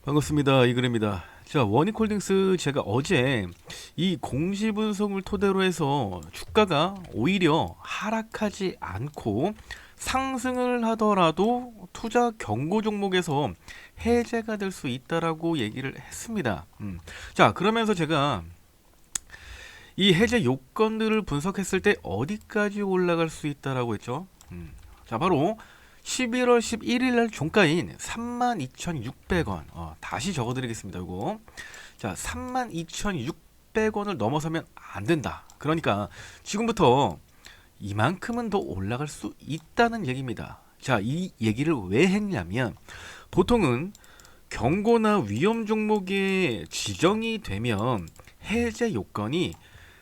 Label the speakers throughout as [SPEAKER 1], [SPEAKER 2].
[SPEAKER 1] 반갑습니다. 이글입니다. 자, 원익홀딩스 제가 어제 이 공시 분석을 토대로 해서 주가가 오히려 하락하지 않고 상승을 하더라도 투자 경고 종목에서 해제가 될 수 있다라고 얘기를 했습니다. 자, 그러면서 제가 이 해제 요건들을 분석했을 때 어디까지 올라갈 수 있다라고 했죠. 자, 바로 11월 11일 날 종가인 32,600원. 다시 적어드리겠습니다. 이거. 자, 32,600원을 넘어서면 안 된다. 그러니까 지금부터 이만큼은 더 올라갈 수 있다는 얘기입니다. 자, 이 얘기를 왜 했냐면 보통은 경고나 위험 종목에 지정이 되면 해제 요건이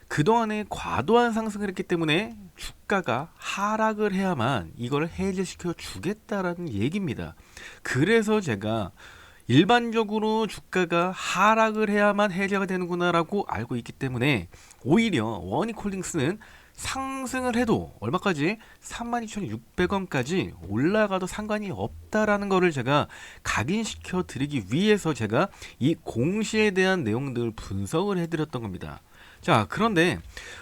[SPEAKER 1] 그동안에 과도한 상승을 했기 때문에 주가가 하락을 해야만 이걸 해제시켜 주겠다라는 얘기입니다. 그래서 제가 일반적으로 주가가 하락을 해야만 해제가 되는구나라고 알고 있기 때문에 오히려 원익홀딩스는 상승을 해도 얼마까지? 32,600원까지 올라가도 상관이 없다라는 거를 제가 각인시켜 드리기 위해서 제가 이 공시에 대한 내용들 분석을 해드렸던 겁니다. 자, 그런데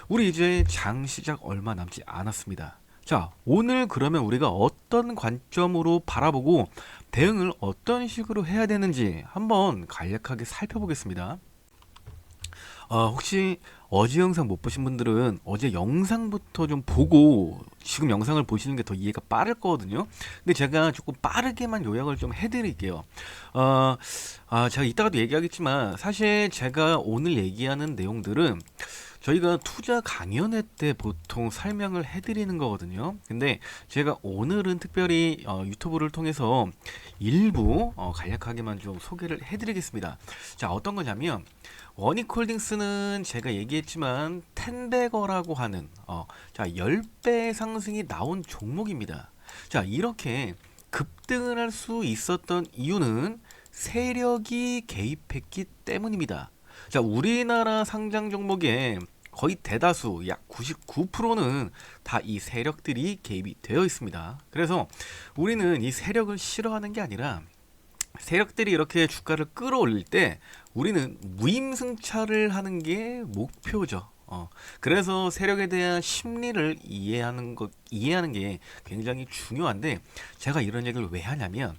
[SPEAKER 1] 우리 이제 장 시작 얼마 남지 않았습니다. 자, 오늘 그러면 우리가 어떤 관점으로 바라보고 대응을 어떤 식으로 해야 되는지 한번 간략하게 살펴보겠습니다. 혹시 어제 영상 못 보신 분들은 어제 영상부터 좀 보고 지금 영상을 보시는 게 더 이해가 빠를 거거든요. 근데 제가 조금 빠르게만 요약을 좀 해드릴게요. 제가 이따가도 얘기하겠지만 사실 제가 오늘 얘기하는 내용들은 저희가 투자 강연회 때 보통 설명을 해드리는 거거든요. 근데 제가 오늘은 특별히 유튜브를 통해서 일부 간략하게만 좀 소개를 해드리겠습니다. 자, 어떤 거냐면 원익홀딩스는 제가 얘기했지만 텐베거라고 하는 자 10배 상승이 나온 종목입니다. 자, 이렇게 급등을 할 수 있었던 이유는 세력이 개입했기 때문입니다. 자, 우리나라 상장 종목에 거의 대다수 약 99%는 다 이 세력들이 개입이 되어 있습니다. 그래서 우리는 이 세력을 싫어하는 게 아니라 세력들이 이렇게 주가를 끌어올릴 때 우리는 무임승차를 하는 게 목표죠. 그래서 세력에 대한 심리를 이해하는 게 굉장히 중요한데 제가 이런 얘기를 왜 하냐면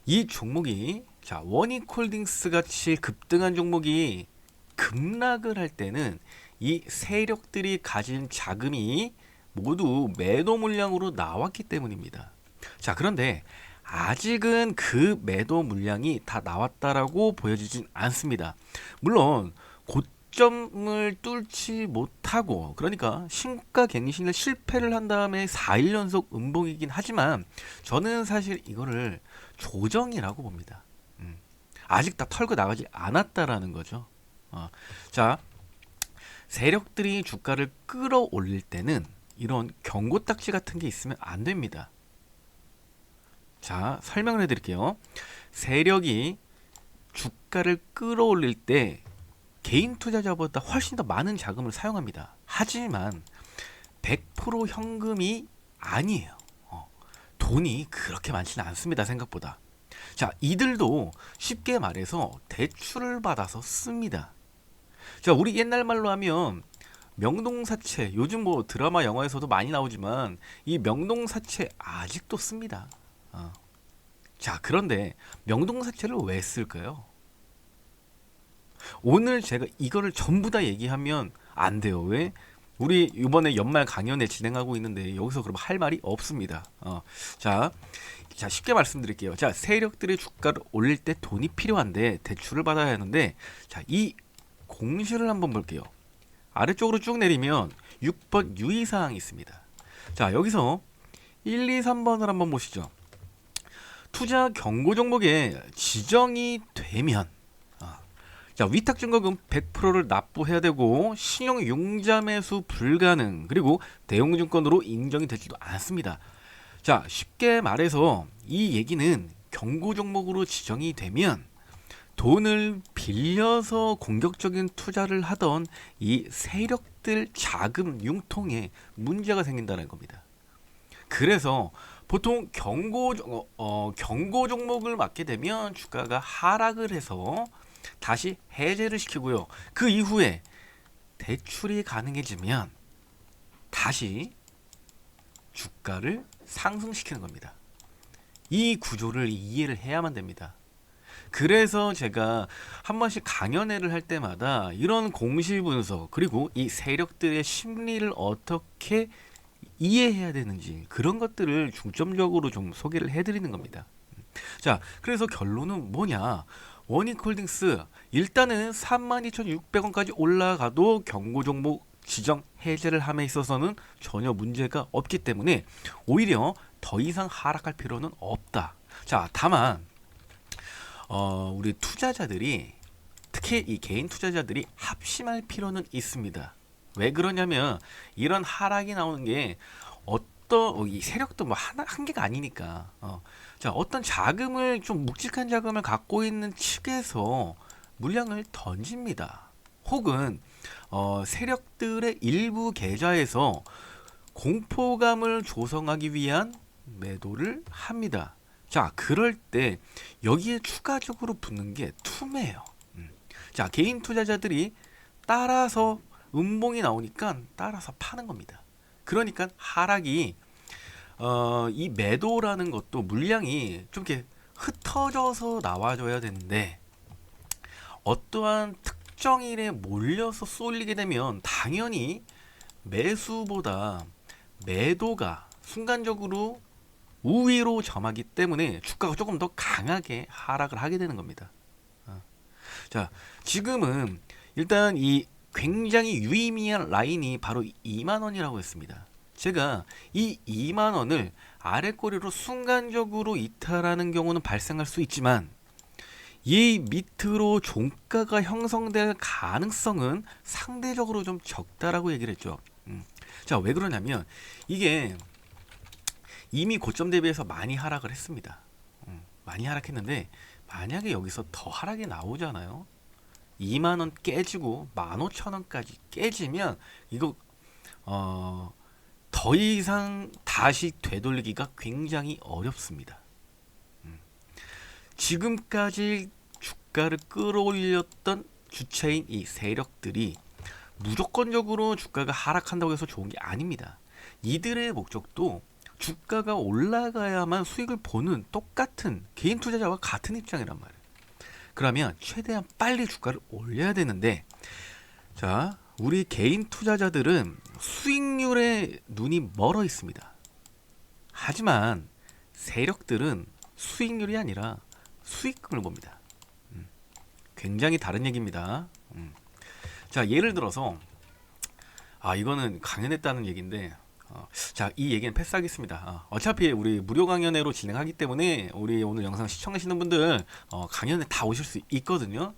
[SPEAKER 1] 이 종목이 자, 원익홀딩스 같이 급등한 종목이 급락을 할 때는 이 세력들이 가진 자금이 모두 매도 물량으로 나왔기 때문입니다. 자, 그런데 아직은 그 매도 물량이 다 나왔다라고 보여지진 않습니다. 물론 고점을 뚫지 못하고 그러니까 신가 갱신을 실패를 한 다음에 4일 연속 음봉이긴 하지만 저는 사실 이거를 조정이라고 봅니다. 아직 다 털고 나가지 않았다라는 거죠. 자, 세력들이 주가를 끌어올릴 때는 이런 경고딱지 같은 게 있으면 안 됩니다. 자, 설명을 해드릴게요. 세력이 주가를 끌어올릴 때 개인 투자자보다 훨씬 더 많은 자금을 사용합니다. 하지만 100% 현금이 아니에요. 돈이 그렇게 많지는 않습니다. 생각보다. 자, 이들도 쉽게 말해서 대출을 받아서 씁니다. 자, 우리 옛날 말로 하면 명동사채, 요즘 뭐 드라마 영화에서도 많이 나오지만 이 명동사채 아직도 씁니다. 자, 그런데 명동사채를 왜 쓸까요? 오늘 제가 이거를 전부 다 얘기하면 안 돼요. 왜? 우리 이번에 연말 강연회 진행하고 있는데 여기서 그럼 할 말이 없습니다. 자, 자, 쉽게 말씀드릴게요. 자, 세력들의 주가를 올릴 때 돈이 필요한데 대출을 받아야 하는데 자, 이 공시를 한번 볼게요. 아래쪽으로 쭉 내리면 6번 유의사항이 있습니다. 자, 여기서 1, 2, 3번을 한번 보시죠. 투자 경고 종목에 지정이 되면 자, 위탁증거금 100%를 납부해야 되고 신용 융자 매수 불가능 그리고 대형증권으로 인정이 되지도 않습니다. 자, 쉽게 말해서 이 얘기는 경고 종목으로 지정이 되면 돈을 빌려서 공격적인 투자를 하던 이 세력들 자금 융통에 문제가 생긴다는 겁니다. 그래서 보통 경고 종목을 맞게 되면 주가가 하락을 해서 다시 해제를 시키고요. 그 이후에 대출이 가능해지면 다시 주가를 상승시키는 겁니다. 이 구조를 이해를 해야만 됩니다. 그래서 제가 한 번씩 강연회를 할 때마다 이런 공시 분석 그리고 이 세력들의 심리를 어떻게 이해해야 되는지 그런 것들을 중점적으로 좀 소개를 해드리는 겁니다. 자, 그래서 결론은 뭐냐? 원익홀딩스 일단은 32,600원까지 올라가도 경고 종목 지정 해제를 함에 있어서는 전혀 문제가 없기 때문에 오히려 더 이상 하락할 필요는 없다. 자, 다만 우리 투자자들이 특히 이 개인 투자자들이 합심할 필요는 있습니다. 왜 그러냐면 이런 하락이 나오는 게 어떤 이 세력도 뭐 한 개가 아니니까 자, 어떤 자금을 좀 묵직한 자금을 갖고 있는 측에서 물량을 던집니다. 혹은 세력들의 일부 계좌에서 공포감을 조성하기 위한 매도를 합니다. 자, 그럴 때 여기에 추가적으로 붙는 게 투매예요. 자, 개인 투자자들이 따라서 음봉이 나오니까 따라서 파는 겁니다. 그러니까 하락이 이 매도라는 것도 물량이 좀 이렇게 흩어져서 나와줘야 되는데 어떠한 특정일에 몰려서 쏠리게 되면 당연히 매수보다 매도가 순간적으로 우위로 점하기 때문에 주가가 조금 더 강하게 하락을 하게 되는 겁니다. 자, 지금은 일단 이 굉장히 유의미한 라인이 바로 2만 원이라고 했습니다. 제가 이 2만 원을 아래 꼬리로 순간적으로 이탈하는 경우는 발생할 수 있지만 이 밑으로 종가가 형성될 가능성은 상대적으로 좀 적다라고 얘기를 했죠. 자, 왜 그러냐면 이게 이미 고점 대비해서 많이 하락을 했습니다. 많이 하락했는데 만약에 여기서 더 하락이 나오잖아요. 2만원 깨지고 15,000원까지 깨지면 이거 더 이상 다시 되돌리기가 굉장히 어렵습니다. 지금까지 주가를 끌어올렸던 주체인 이 세력들이 무조건적으로 주가가 하락한다고 해서 좋은 게 아닙니다. 이들의 목적도 주가가 올라가야만 수익을 보는 똑같은 개인 투자자와 같은 입장이란 말이에요. 그러면 최대한 빨리 주가를 올려야 되는데 자, 우리 개인 투자자들은 수익률에 눈이 멀어 있습니다. 하지만 세력들은 수익률이 아니라 수익금을 봅니다. 굉장히 다른 얘기입니다. 자, 예를 들어서 이거는 강연했다는 얘기인데 자, 이 얘기는 패스하겠습니다. 어차피 우리 무료 강연회로 진행하기 때문에 우리 오늘 영상 시청하시는 분들 강연에 다 오실 수 있거든요.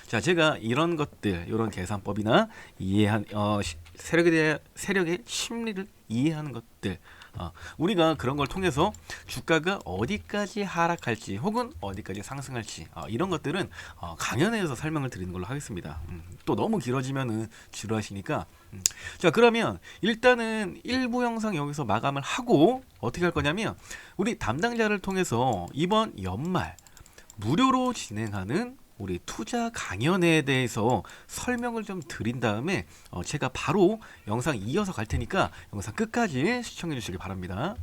[SPEAKER 1] 자, 제가 이런 것들, 이런 계산법이나 이해한 세력의 심리를 이해하는 것들, 우리가 그런 걸 통해서 주가가 어디까지 하락할지 혹은 어디까지 상승할지 이런 것들은 강연회에서 설명을 드리는 걸로 하겠습니다. 또 너무 길어지면은 지루하시니까 자, 그러면 일단은 1부 영상 여기서 마감을 하고 어떻게 할 거냐면 우리 담당자를 통해서 이번 연말 무료로 진행하는 우리 투자 강연에 대해서 설명을 좀 드린 다음에 제가 바로 영상 이어서 갈 테니까 영상 끝까지 시청해 주시기 바랍니다.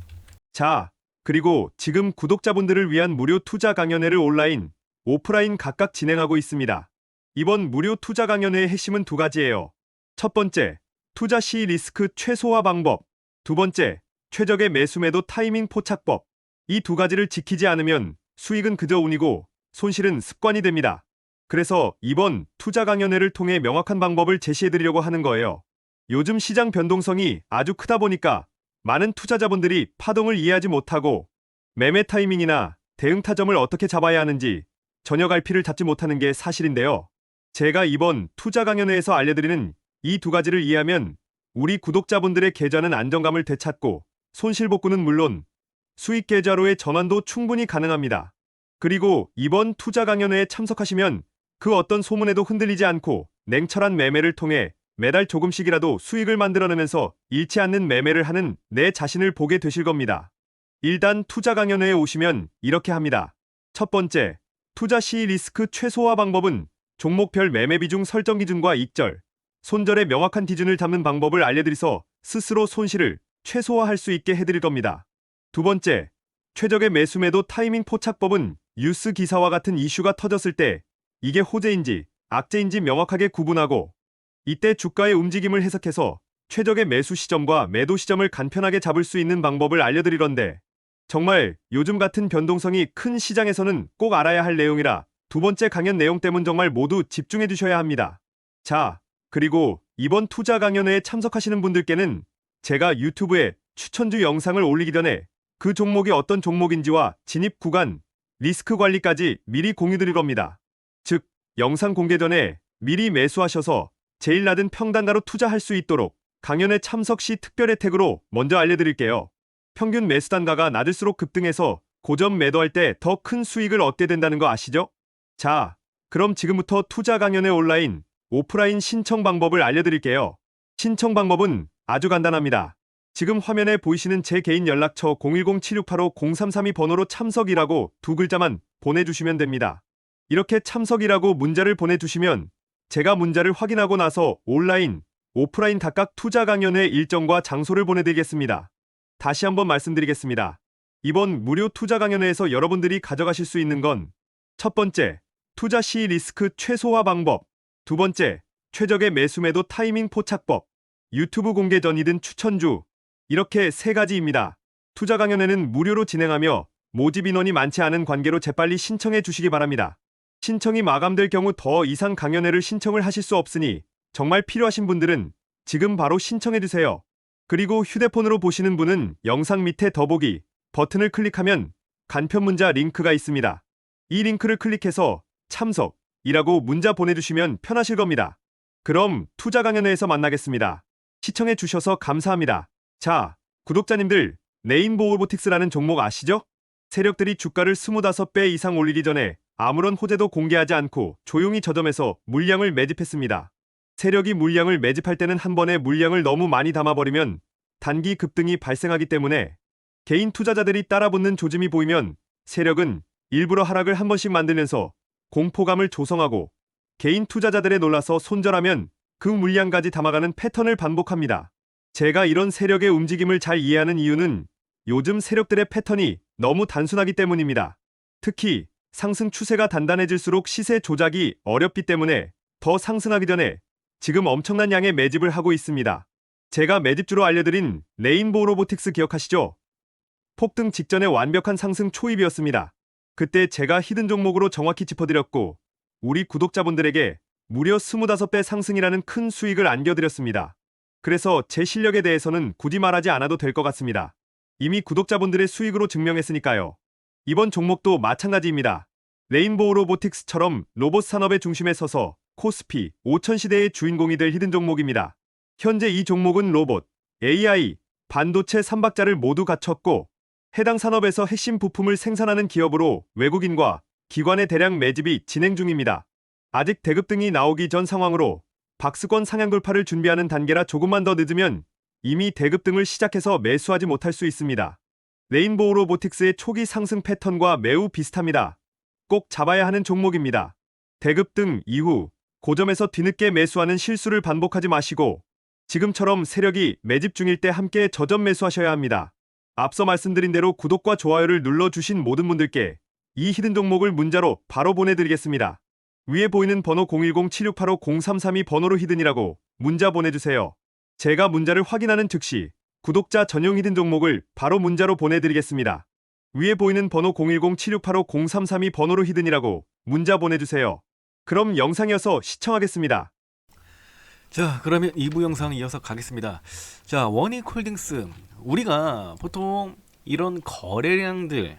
[SPEAKER 2] 자, 그리고 지금 구독자분들을 위한 무료 투자 강연회를 온라인, 오프라인 각각 진행하고 있습니다. 이번 무료 투자 강연회의 핵심은 두 가지예요. 첫 번째, 투자 시 리스크 최소화 방법. 두 번째, 최적의 매수 매도 타이밍 포착법. 이 두 가지를 지키지 않으면 수익은 그저 운이고 손실은 습관이 됩니다. 그래서 이번 투자 강연회를 통해 명확한 방법을 제시해드리려고 하는 거예요. 요즘 시장 변동성이 아주 크다 보니까 많은 투자자분들이 파동을 이해하지 못하고 매매 타이밍이나 대응 타점을 어떻게 잡아야 하는지 전혀 갈피를 잡지 못하는 게 사실인데요. 제가 이번 투자 강연회에서 알려드리는 이 두 가지를 이해하면 우리 구독자분들의 계좌는 안정감을 되찾고 손실 복구는 물론 수익 계좌로의 전환도 충분히 가능합니다. 그리고 이번 투자 강연회에 참석하시면 그 어떤 소문에도 흔들리지 않고 냉철한 매매를 통해 매달 조금씩이라도 수익을 만들어내면서 잃지 않는 매매를 하는 내 자신을 보게 되실 겁니다. 1단 투자 강연회에 오시면 이렇게 합니다. 첫 번째, 투자 시 리스크 최소화 방법은 종목별 매매 비중 설정 기준과 익절, 손절의 명확한 기준을 담는 방법을 알려드려서 스스로 손실을 최소화할 수 있게 해드릴 겁니다. 두 번째, 최적의 매수 매도 타이밍 포착법은 뉴스 기사와 같은 이슈가 터졌을 때 이게 호재인지 악재인지 명확하게 구분하고 이때 주가의 움직임을 해석해서 최적의 매수 시점과 매도 시점을 간편하게 잡을 수 있는 방법을 알려드리던데 정말 요즘 같은 변동성이 큰 시장에서는 꼭 알아야 할 내용이라 두 번째 강연 내용 때문 정말 모두 집중해 주셔야 합니다. 자, 그리고 이번 투자 강연회에 참석하시는 분들께는 제가 유튜브에 추천주 영상을 올리기 전에 그 종목이 어떤 종목인지와 진입 구간, 리스크 관리까지 미리 공유드릴 겁니다. 즉, 영상 공개 전에 미리 매수하셔서 제일 낮은 평단가로 투자할 수 있도록 강연회 참석 시 특별 혜택으로 먼저 알려드릴게요. 평균 매수 단가가 낮을수록 급등해서 고점 매도할 때 더 큰 수익을 얻게 된다는 거 아시죠? 자, 그럼 지금부터 투자 강연회 온라인, 오프라인 신청 방법을 알려드릴게요. 신청 방법은 아주 간단합니다. 지금 화면에 보이시는 제 개인 연락처 010-7685-0332 번호로 참석이라고 두 글자만 보내주시면 됩니다. 이렇게 참석이라고 문자를 보내주시면 제가 문자를 확인하고 나서 온라인, 오프라인 각각 투자 강연회 일정과 장소를 보내드리겠습니다. 다시 한번 말씀드리겠습니다. 이번 무료 투자 강연회에서 여러분들이 가져가실 수 있는 건 첫 번째, 투자 시 리스크 최소화 방법, 두 번째, 최적의 매수 매도 타이밍 포착법, 유튜브 공개 전이든 추천주, 이렇게 세 가지입니다. 투자 강연회는 무료로 진행하며 모집 인원이 많지 않은 관계로 재빨리 신청해 주시기 바랍니다. 신청이 마감될 경우 더 이상 강연회를 신청을 하실 수 없으니 정말 필요하신 분들은 지금 바로 신청해 주세요. 그리고 휴대폰으로 보시는 분은 영상 밑에 더보기 버튼을 클릭하면 간편 문자 링크가 있습니다. 이 링크를 클릭해서 참석이라고 문자 보내주시면 편하실 겁니다. 그럼 투자 강연회에서 만나겠습니다. 시청해 주셔서 감사합니다. 자, 구독자님들, 레인보우 로보틱스라는 종목 아시죠? 세력들이 주가를 25배 이상 올리기 전에 아무런 호재도 공개하지 않고 조용히 저점에서 물량을 매집했습니다. 세력이 물량을 매집할 때는 한 번에 물량을 너무 많이 담아버리면 단기 급등이 발생하기 때문에 개인 투자자들이 따라붙는 조짐이 보이면 세력은 일부러 하락을 한 번씩 만들면서 공포감을 조성하고 개인 투자자들에 놀라서 손절하면 그 물량까지 담아가는 패턴을 반복합니다. 제가 이런 세력의 움직임을 잘 이해하는 이유는 요즘 세력들의 패턴이 너무 단순하기 때문입니다. 특히 상승 추세가 단단해질수록 시세 조작이 어렵기 때문에 더 상승하기 전에 지금 엄청난 양의 매집을 하고 있습니다. 제가 매집주로 알려드린 레인보우 로보틱스 기억하시죠? 폭등 직전에 완벽한 상승 초입이었습니다. 그때 제가 히든 종목으로 정확히 짚어드렸고 우리 구독자분들에게 무려 25배 상승이라는 큰 수익을 안겨드렸습니다. 그래서 제 실력에 대해서는 굳이 말하지 않아도 될 것 같습니다. 이미 구독자분들의 수익으로 증명했으니까요. 이번 종목도 마찬가지입니다. 레인보우 로보틱스처럼 로봇 산업의 중심에 서서 코스피 5000 시대의 주인공이 될 히든 종목입니다. 현재 이 종목은 로봇, AI, 반도체 3박자를 모두 갖췄고 해당 산업에서 핵심 부품을 생산하는 기업으로 외국인과 기관의 대량 매집이 진행 중입니다. 아직 대급등이 나오기 전 상황으로 박스권 상향 돌파를 준비하는 단계라 조금만 더 늦으면 이미 대급등을 시작해서 매수하지 못할 수 있습니다. 레인보우 로보틱스의 초기 상승 패턴과 매우 비슷합니다. 꼭 잡아야 하는 종목입니다. 대급등 이후 고점에서 뒤늦게 매수하는 실수를 반복하지 마시고 지금처럼 세력이 매집 중일 때 함께 저점 매수하셔야 합니다. 앞서 말씀드린 대로 구독과 좋아요를 눌러주신 모든 분들께 이 히든 종목을 문자로 바로 보내드리겠습니다. 위에 보이는 번호 010-7685-0332 번호로 히든이라고 문자 보내주세요. 제가 문자를 확인하는 즉시 구독자 전용 히든 종목을 바로 문자로 보내드리겠습니다. 위에 보이는 번호 010-7685-0332 번호로 히든이라고 문자 보내주세요. 그럼 영상이어서 시청하겠습니다.
[SPEAKER 1] 자, 그러면 2부 영상 이어서 가겠습니다. 자, 원익홀딩스. 우리가 보통 이런 거래량은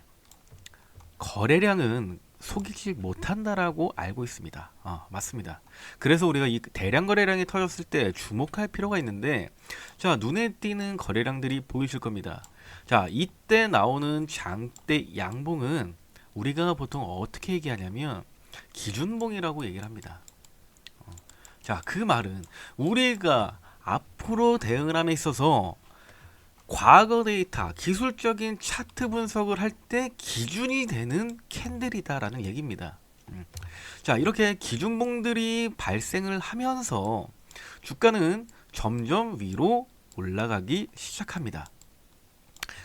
[SPEAKER 1] 속이지 못한다라고 알고 있습니다. 맞습니다. 그래서 우리가 이 대량 거래량이 터졌을 때 주목할 필요가 있는데, 자, 눈에 띄는 거래량들이 보이실 겁니다. 자, 이때 나오는 장대 양봉은 우리가 보통 어떻게 얘기하냐면 기준봉이라고 얘기를 합니다. 자, 그 말은 우리가 앞으로 대응함에 있어서 과거 데이터, 기술적인 차트 분석을 할 때 기준이 되는 캔들이다라는 얘기입니다. 자, 이렇게 기준봉들이 발생을 하면서 주가는 점점 위로 올라가기 시작합니다.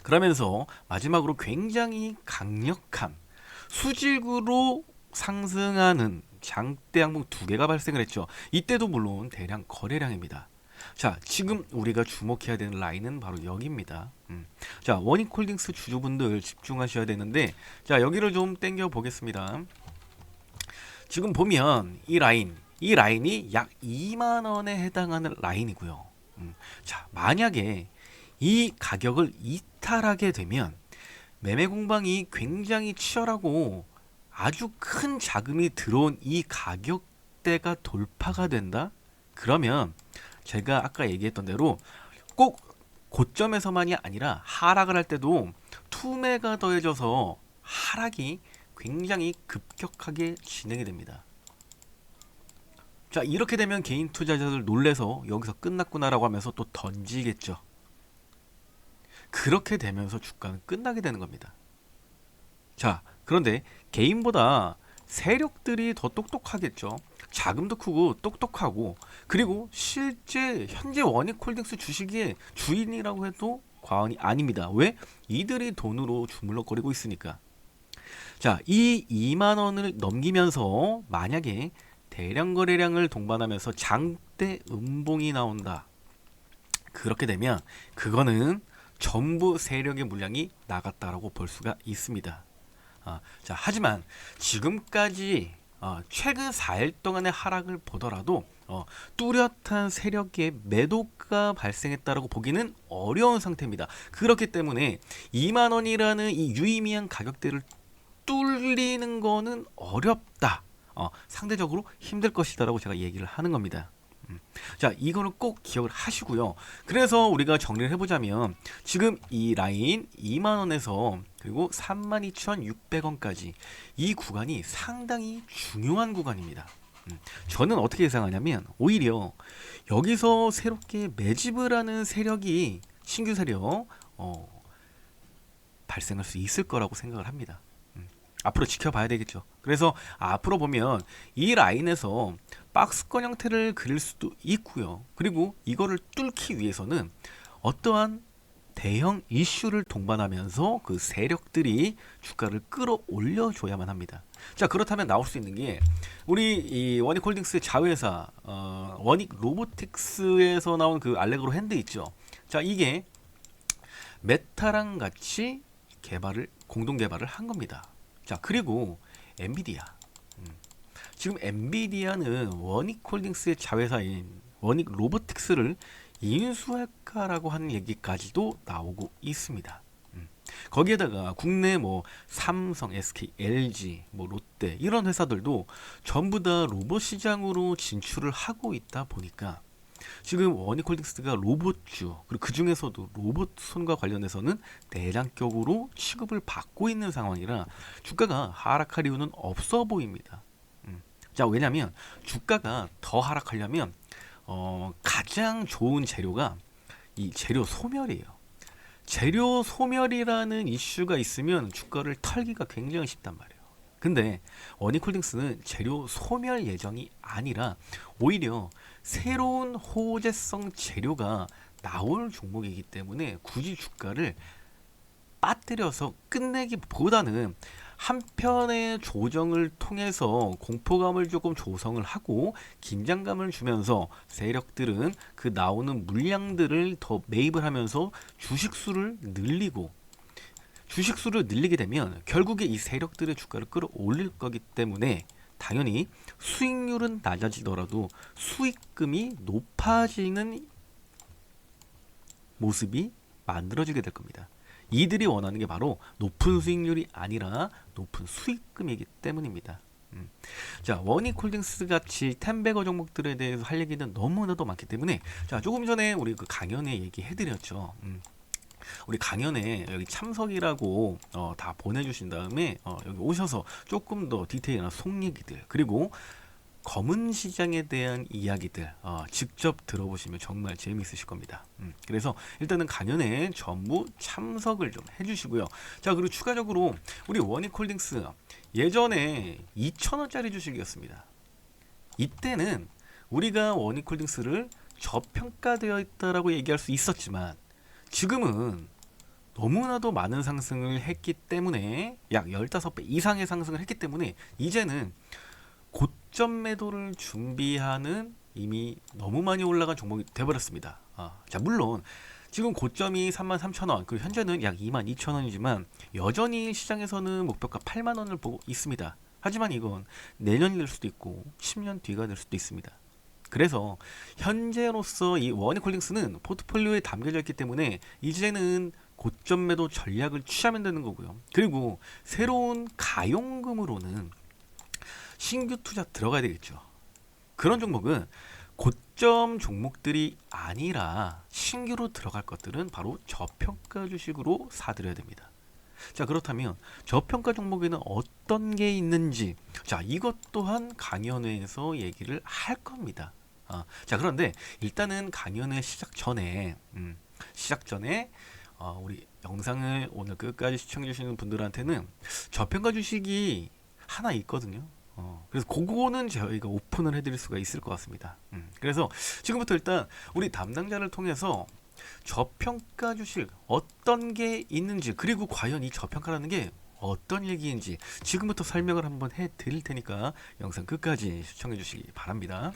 [SPEAKER 1] 그러면서 마지막으로 굉장히 강력한 수직으로 상승하는 장대 항목 두 개가 발생을 했죠. 이때도 물론 대량 거래량입니다. 자, 지금 우리가 주목해야 되는 라인은 바로 여기입니다. 자, 원익홀딩스 주주분들 집중하셔야 되는데, 자, 여기를 좀 당겨 보겠습니다. 지금 보면 이 라인이 약 2만 원에 해당하는 라인이고요. 자, 만약에 이 가격을 이탈하게 되면 매매 공방이 굉장히 치열하고 아주 큰 자금이 들어온 이 가격대가 돌파가 된다? 그러면 제가 아까 얘기했던 대로 꼭 고점에서만이 아니라 하락을 할 때도 투매가 더해져서 하락이 굉장히 급격하게 진행이 됩니다. 자, 이렇게 되면 개인 투자자들 놀래서 여기서 끝났구나라고 하면서 또 던지겠죠. 그렇게 되면서 주가는 끝나게 되는 겁니다. 자, 그런데 개인보다 세력들이 더 똑똑하겠죠. 자금도 크고 똑똑하고, 그리고 실제 현재 원익홀딩스 주식의 주인이라고 해도 과언이 아닙니다. 왜? 이들이 돈으로 주물럭거리고 있으니까. 자, 이 2만 원을 넘기면서 만약에 대량 거래량을 동반하면서 장대 음봉이 나온다. 그렇게 되면 그거는 전부 세력의 물량이 나갔다라고 볼 수가 있습니다. 자, 하지만 지금까지 최근 4일 동안의 하락을 보더라도 뚜렷한 세력의 매도가 발생했다라고 보기는 어려운 상태입니다. 그렇기 때문에 2만 원이라는 이 유의미한 가격대를 뚫리는 거는 어렵다. 상대적으로 힘들 것이다라고 제가 얘기를 하는 겁니다. 자, 이거는 꼭 기억을 하시고요. 그래서 우리가 정리를 해보자면 지금 이 라인 2만원에서 그리고 32,600원까지 이 구간이 상당히 중요한 구간입니다. 저는 어떻게 예상하냐면 오히려 여기서 새롭게 매집을 하는 세력이 신규 세력 발생할 수 있을 거라고 생각을 합니다. 앞으로 지켜봐야 되겠죠. 그래서 앞으로 보면 이 라인에서 박스권 형태를 그릴 수도 있고요. 그리고 이거를 뚫기 위해서는 어떠한 대형 이슈를 동반하면서 그 세력들이 주가를 끌어올려 줘야만 합니다. 자, 그렇다면 나올 수 있는 게 우리 이 원익홀딩스의 자회사 원익 로보틱스에서 나온 그 알레그로 핸드 있죠. 자, 이게 메타랑 같이 공동 개발을 한 겁니다. 자, 그리고 엔비디아. 지금 엔비디아는 원익홀딩스의 자회사인 원익 로보틱스를 인수할까라고 하는 얘기까지도 나오고 있습니다. 거기에다가 국내 뭐 삼성, SK, LG, 뭐 롯데 이런 회사들도 전부 다 로봇 시장으로 진출을 하고 있다 보니까 지금 원익홀딩스가 로봇주, 그리고 그 중에서도 로봇손과 관련해서는 대량격으로 취급을 받고 있는 상황이라 주가가 하락할 이유는 없어 보입니다. 자, 왜냐하면 주가가 더 하락하려면 가장 좋은 재료가 이 재료 소멸이에요. 재료 소멸이라는 이슈가 있으면 주가를 털기가 굉장히 쉽단 말이에요. 근데 원익홀딩스는 재료 소멸 예정이 아니라 오히려 새로운 호재성 재료가 나올 종목이기 때문에 굳이 주가를 빠뜨려서 끝내기보다는 한편의 조정을 통해서 공포감을 조금 조성을 하고 긴장감을 주면서 세력들은 그 나오는 물량들을 더 매입을 하면서 주식수를 늘리게 되면 결국에 이 세력들의 주가를 끌어올릴 거기 때문에 당연히 수익률은 낮아지더라도 수익금이 높아지는 모습이 만들어지게 될 겁니다. 이들이 원하는 게 바로 높은 수익률이 아니라 높은 수익금이기 때문입니다. 자, 원익홀딩스 같이 텐베거 종목들에 대해서 할 얘기는 너무나도 많기 때문에 자, 조금 전에 우리 그 강연에 얘기해드렸죠. 우리 강연에 여기 참석이라고 다 보내주신 다음에 여기 오셔서 조금 더 디테일한 속 얘기들 그리고 검은 시장에 대한 이야기들 직접 들어보시면 정말 재미있으실 겁니다. 그래서 일단은 강연에 전부 참석을 좀 해주시고요. 자, 그리고 추가적으로 우리 원익홀딩스 예전에 2,000원짜리 주식이었습니다. 이때는 우리가 원익홀딩스를 저평가되어 있다라고 얘기할 수 있었지만 지금은 너무나도 많은 상승을 했기 때문에 약 15배 이상의 상승을 했기 때문에 이제는 고점 매도를 준비하는 이미 너무 많이 올라간 종목이 돼버렸습니다. 자, 물론 지금 고점이 33,000원, 그리고 현재는 약 22,000원이지만 여전히 시장에서는 목표가 8만원을 보고 있습니다. 하지만 이건 내년이 될 수도 있고 10년 뒤가 될 수도 있습니다. 그래서 현재로서 이 원익홀딩스는 포트폴리오에 담겨져 있기 때문에 이제는 고점 매도 전략을 취하면 되는 거고요. 그리고 새로운 가용금으로는 신규 투자 들어가야 되겠죠. 그런 종목은 고점 종목들이 아니라 신규로 들어갈 것들은 바로 저평가 주식으로 사들여야 됩니다. 자, 그렇다면 저평가 종목에는 어떤 게 있는지, 자, 이것 또한 강연회에서 얘기를 할 겁니다. 자, 그런데 일단은 강연회 시작 전에 우리 영상을 오늘 끝까지 시청해 주시는 분들한테는 저평가 주식이 하나 있거든요. 그래서 그거는 저희가 오픈을 해드릴 수가 있을 것 같습니다. 그래서 지금부터 일단 우리 담당자를 통해서 저평가 주식 어떤 게 있는지, 그리고 과연 이 저평가라는 게 어떤 얘기인지 지금부터 설명을 한번 해드릴 테니까 영상 끝까지 시청해 주시기 바랍니다.